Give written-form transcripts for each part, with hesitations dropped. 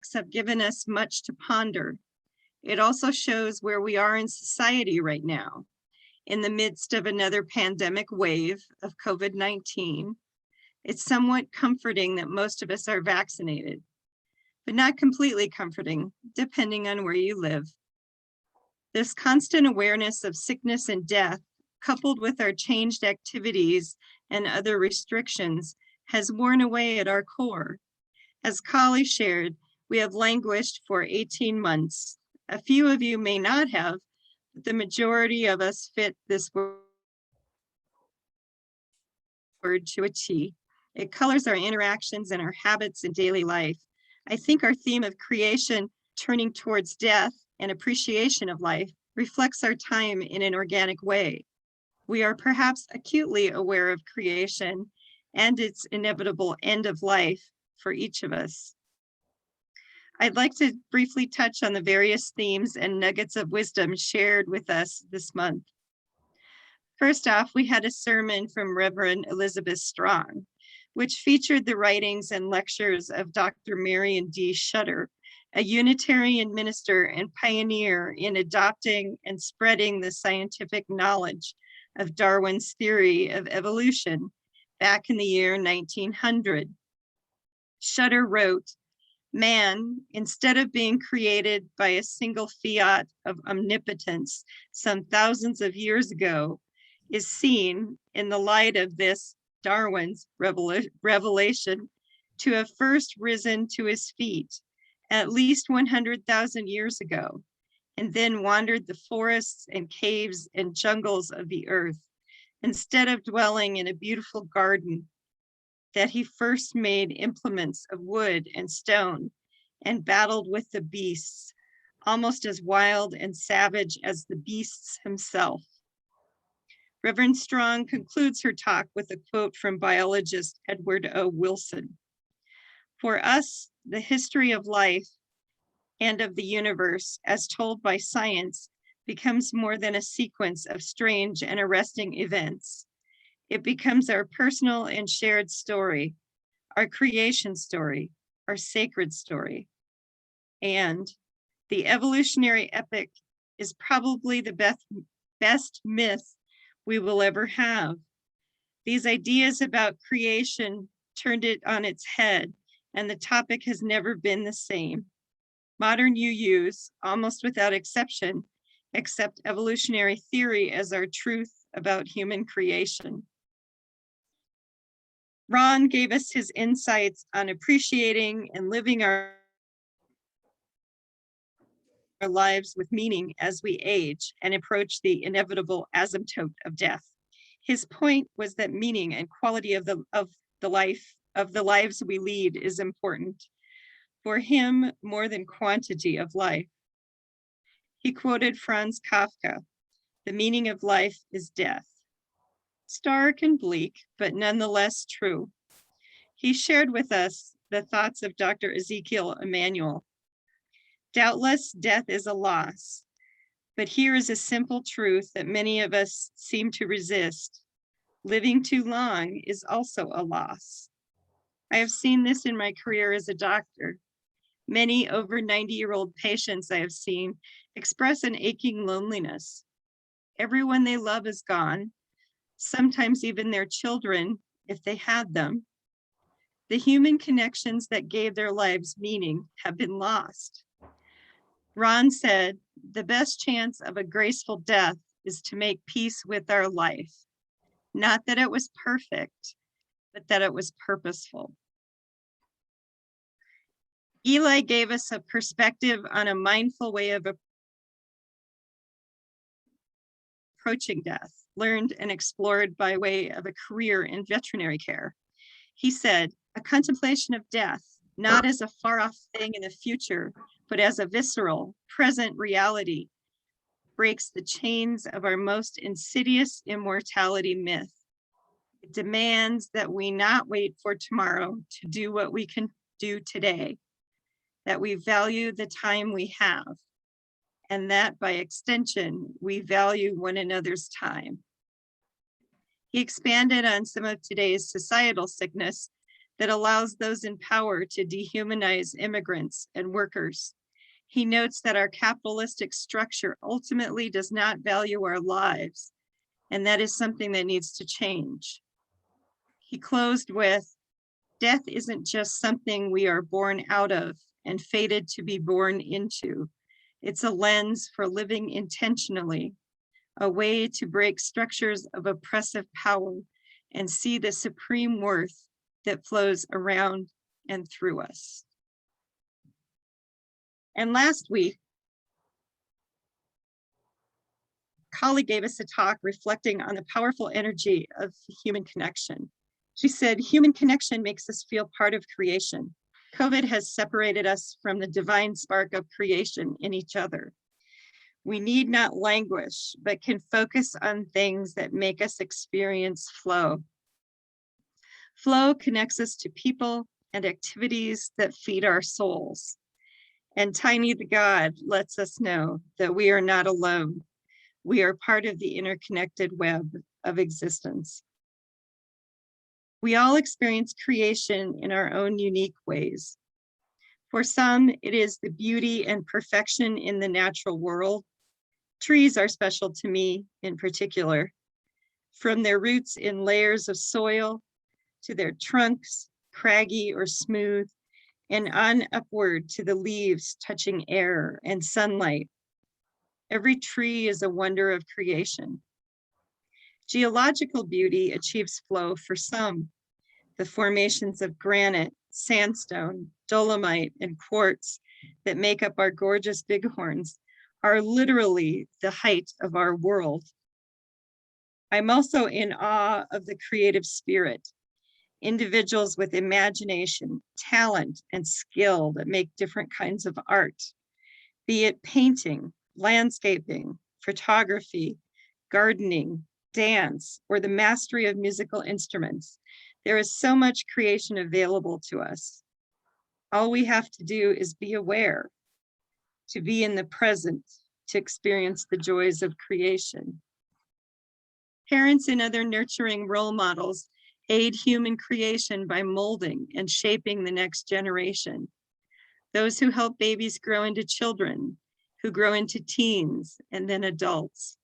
talks have given us much to ponder. It also shows where we are in society right now. In the midst of another pandemic wave of COVID-19, it's somewhat comforting that most of us are vaccinated, but not completely comforting, depending on where you live. This constant awareness of sickness and death, coupled with our changed activities and other restrictions, has worn away at our core. As Kali shared, we have languished for 18 months. A few of you may not have, but the majority of us fit this word to a T. It colors our interactions and our habits in daily life. I think our theme of creation turning towards death and appreciation of life reflects our time in an organic way. We are perhaps acutely aware of creation and its inevitable end of life for each of us. I'd like to briefly touch on the various themes and nuggets of wisdom shared with us this month. First off, we had a sermon from Reverend Elizabeth Strong, which featured the writings and lectures of Dr. Marion D. Shutter, a Unitarian minister and pioneer in adopting and spreading the scientific knowledge of Darwin's theory of evolution back in the year 1900. Shutter wrote, "Man, instead of being created by a single fiat of omnipotence some thousands of years ago, is seen in the light of this Darwin's revelation to have first risen to his feet at least 100,000 years ago, and then wandered the forests and caves and jungles of the earth, instead of dwelling in a beautiful garden, that he first made implements of wood and stone and battled with the beasts, almost as wild and savage as the beasts himself." Reverend Strong concludes her talk with a quote from biologist Edward O. Wilson. "For us, the history of life and of the universe, as told by science, becomes more than a sequence of strange and arresting events. It becomes our personal and shared story, our creation story, our sacred story. And the evolutionary epic is probably the best myth we will ever have. These ideas about creation turned it on its head, and the topic has never been the same. Modern UUs, almost without exception, accept evolutionary theory as our truth about human creation." Ron gave us his insights on appreciating and living our lives with meaning as we age and approach the inevitable asymptote of death. His point was that meaning and quality of the lives we lead is important. For him, more than quantity of life. He quoted Franz Kafka, "The meaning of life is death." Stark and bleak, but nonetheless true. He shared with us the thoughts of Dr. Ezekiel Emanuel. "Doubtless, death is a loss, but here is a simple truth that many of us seem to resist. Living too long is also a loss. I have seen this in my career as a doctor. Many over 90-year-old patients I have seen express an aching loneliness. Everyone they love is gone, sometimes even their children, if they had them. The human connections that gave their lives meaning have been lost." Ron said, "The best chance of a graceful death is to make peace with our life. Not that it was perfect, but that it was purposeful." Eli gave us a perspective on a mindful way of approaching death, learned and explored by way of a career in veterinary care. He said, "A contemplation of death, not as a far-off thing in the future, but as a visceral, present reality, breaks the chains of our most insidious immortality myth. It demands that we not wait for tomorrow to do what we can do today, that we value the time we have, and that by extension, we value one another's time." He expanded on some of today's societal sickness that allows those in power to dehumanize immigrants and workers. He notes that our capitalistic structure ultimately does not value our lives, and that is something that needs to change. He closed with, "Death isn't just something we are born out of and fated to be born into. It's a lens for living intentionally, a way to break structures of oppressive power and see the supreme worth that flows around and through us." And last week, a colleague gave us a talk reflecting on the powerful energy of human connection. She said, "Human connection makes us feel part of creation. COVID has separated us from the divine spark of creation in each other. We need not languish, but can focus on things that make us experience flow. Flow connects us to people and activities that feed our souls. And Tiny the God lets us know that we are not alone. We are part of the interconnected web of existence. We all experience creation in our own unique ways. For some, it is the beauty and perfection in the natural world. Trees are special to me in particular, from their roots in layers of soil to their trunks, craggy or smooth, and on upward to the leaves touching air and sunlight. Every tree is a wonder of creation. Geological beauty achieves flow for some. The formations of granite, sandstone, dolomite, and quartz that make up our gorgeous bighorns are literally the height of our world. I'm also in awe of the creative spirit, individuals with imagination, talent, and skill that make different kinds of art, be it painting, landscaping, photography, gardening, dance, or the mastery of musical instruments. There is so much creation available to us. All we have to do is be aware, to be in the present, to experience the joys of creation. Parents and other nurturing role models aid human creation by molding and shaping the next generation. Those who help babies grow into children, who grow into teens and then adults.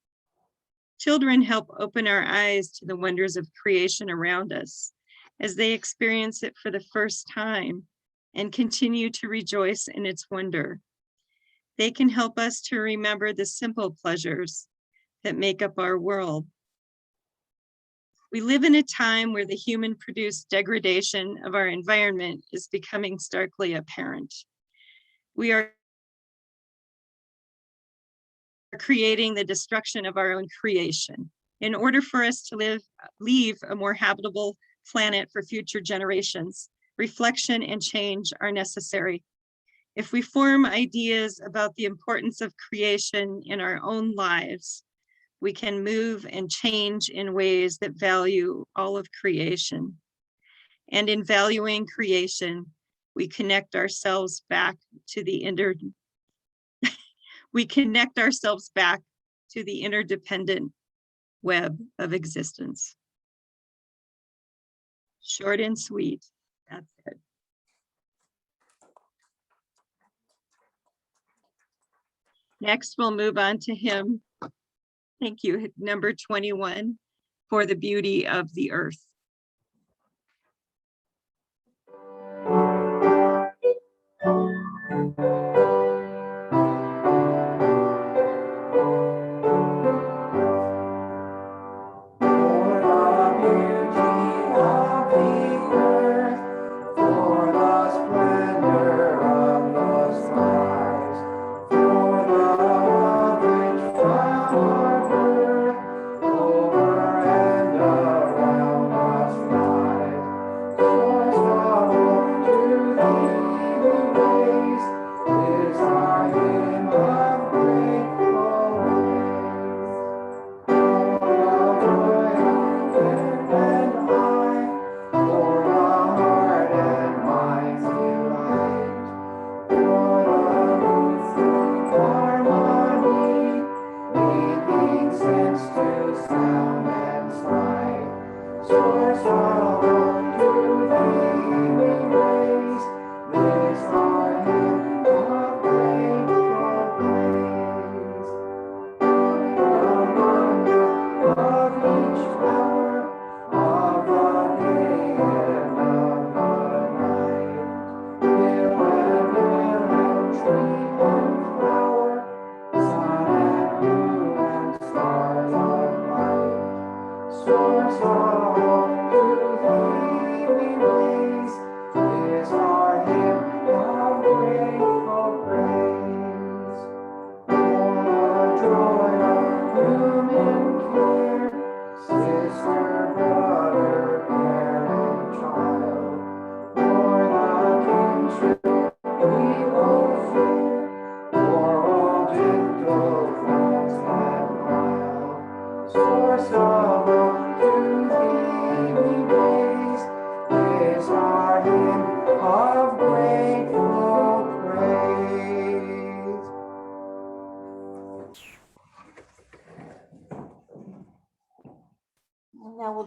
Children help open our eyes to the wonders of creation around us as they experience it for the first time and continue to rejoice in its wonder. They can help us to remember the simple pleasures that make up our world. We live in a time where the human-produced degradation of our environment is becoming starkly apparent. We are creating the destruction of our own creation. In order for us to leave a more habitable planet for future generations, reflection and change are necessary. If we form ideas about the importance of creation in our own lives, we can move and change in ways that value all of creation. And in valuing creation, we connect ourselves back to the interdependent web of existence. Short and sweet, that's it. Next, we'll move on to hymn, thank you, number 21, For the Beauty of the Earth.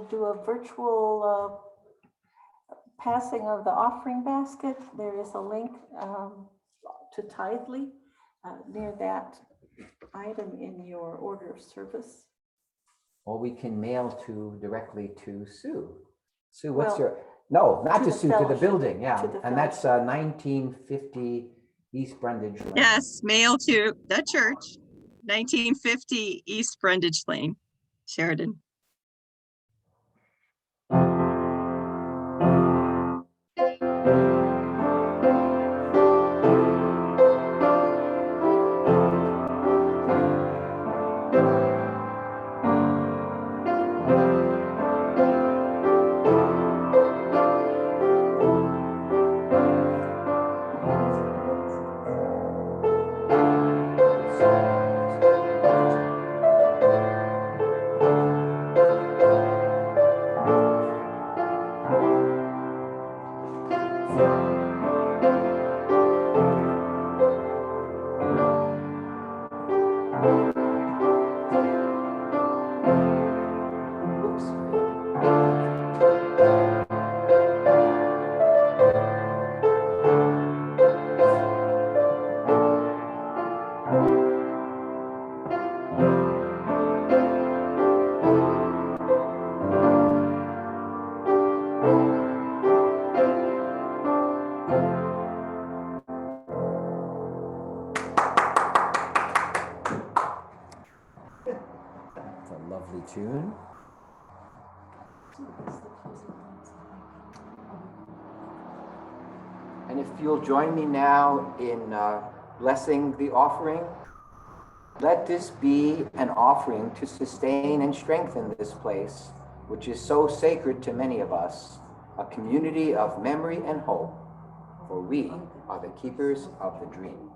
do a virtual passing of the offering basket, there is a link to Tithely near that item in your order of service. Or we can mail directly to Sue. Sue, Well, what's your, no, not to to the Sue, to the fellowship, building, yeah. to the And that's fellowship. 1950 East Brundage Lane. Yes, mail to the church, 1950 East Brundage Lane, Sheridan. That's a lovely tune. And if you'll join me now in blessing the offering, let this be an offering to sustain and strengthen this place, which is so sacred to many of us, a community of memory and hope, for we are the keepers of the dream.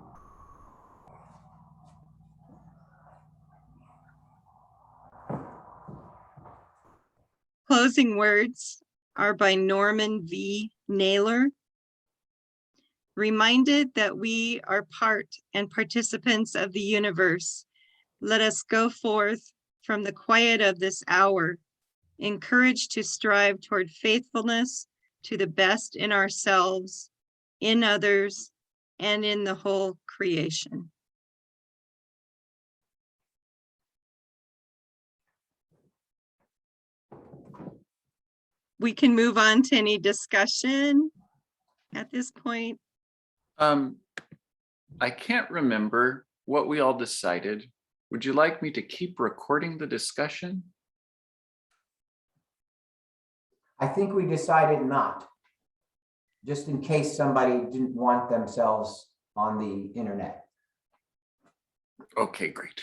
Closing words are by Norman V. Naylor. Reminded that we are part and participants of the universe, let us go forth from the quiet of this hour, encouraged to strive toward faithfulness to the best in ourselves, in others, and in the whole creation. We can move on to any discussion at this point. I can't remember what we all decided. Would you like me to keep recording the discussion? I think we decided not, just in case somebody didn't want themselves on the internet. Okay, great.